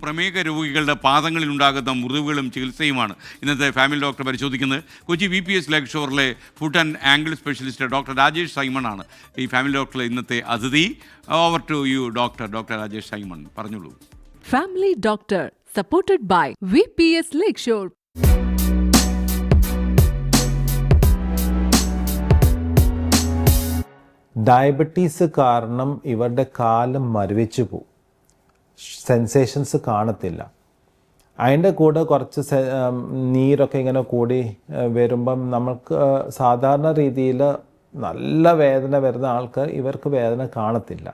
പ്രമേഹ രോഗികളുടെ പാദങ്ങളിൽ ഉണ്ടാകുന്ന മുറിവുകളും ചികിത്സയുമാണ് ഇന്നത്തെ ഫാമിലി ഡോക്ടർ പരിശോധിക്കുന്നത്. കൊച്ചി VPS ലെഗ് ഷോറിലെ foot and ankle specialist doctor Rajesh Simon ആണ് ഈ ഫാമിലി ഡോക്ടറിലെ ഇന്നത്തെ അതിഥി. Over to you doctor Rajesh Simon, പറഞ്ഞോളൂ. Family doctor supported by VPS leg shore. Diabetes കാരണം ഇവരുടെ കാലം മരവിച്ചു പോകും, സെൻസേഷൻസ് കാണത്തില്ല. അതിൻ്റെ കൂടെ കുറച്ച് നീരൊക്കെ ഇങ്ങനെ കൂടി വരുമ്പം നമുക്ക് സാധാരണ രീതിയിൽ നല്ല വേദന വരുന്ന ആൾക്ക് ഇവർക്ക് വേദന കാണത്തില്ല.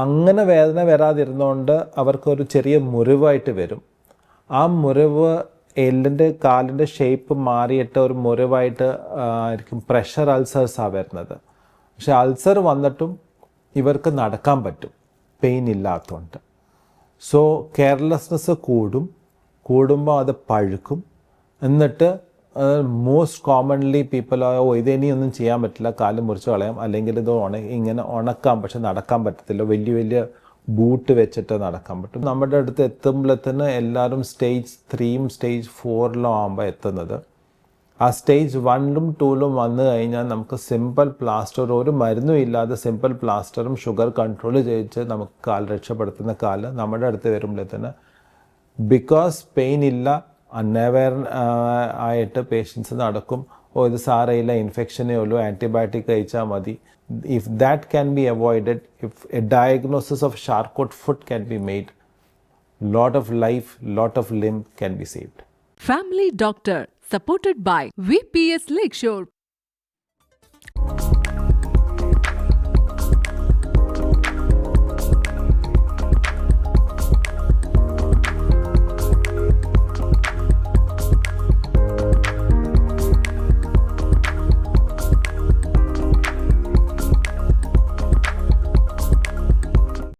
അങ്ങനെ വേദന വരാതിരുന്നുകൊണ്ട് അവർക്കൊരു ചെറിയ മുറിവായിട്ട് വരും. ആ മുറിവ് എല്ലിൻ്റെ കാലിൻ്റെ ഷേപ്പ് മാറിയിട്ട് ഒരു മുറിവായിട്ട് ആയിരിക്കും പ്രഷർ അൾസേഴ്സാണ് വരുന്നത്. പക്ഷെ അൾസർ വന്നിട്ടും ഇവർക്ക് നടക്കാൻ പറ്റും, പെയിൻ ഇല്ലാത്തതുകൊണ്ട്. സോ കെയർലെസ്നെസ് കൂടുമ്പോൾ അത് പഴുക്കും. എന്നിട്ട് മോസ്റ്റ് കോമൺലി പീപ്പിൾ ഇതിനിയൊന്നും ചെയ്യാൻ പറ്റില്ല, കാല് മുറിച്ച് കളയാം, അല്ലെങ്കിൽ ഇത് ഇങ്ങനെ ഉണക്കാം, പക്ഷെ നടക്കാൻ പറ്റത്തില്ല, വലിയ ബൂട്ട് വെച്ചിട്ട് നടക്കാൻ പറ്റും. നമ്മുടെ അടുത്ത് എത്തുമ്പോഴത്തേന് എല്ലാവരും സ്റ്റേജ് 3 സ്റ്റേജ് 4 ആകുമ്പോൾ എത്തുന്നത്. ആ സ്റ്റേജ് 1 2 വന്നു കഴിഞ്ഞാൽ നമുക്ക് സിമ്പിൾ പ്ലാസ്റ്റർ, ഒരു മരുന്നും ഇല്ലാതെ സിമ്പിൾ പ്ലാസ്റ്ററും ഷുഗർ കൺട്രോൾ ചെയ്യിച്ച് നമുക്ക് കാൽ രക്ഷപ്പെടുത്തുന്ന കാല് നമ്മുടെ അടുത്ത് വരുമ്പോഴത്തേന് ബിക്കോസ് പെയിൻ ഇല്ല, അൺഅവെയർ ആയിട്ട് പേഷ്യൻസ് നടക്കും. ഇത് സാരയില്ല, ഇൻഫെക്ഷനേ ഉള്ളൂ, ആൻറ്റിബയോട്ടിക് കഴിച്ചാൽ മതി. If that can be avoided, if a diagnosis of Charcot foot can be made, lot of life, lot of limb can be saved. Family Doctor supported by VPS leg shore.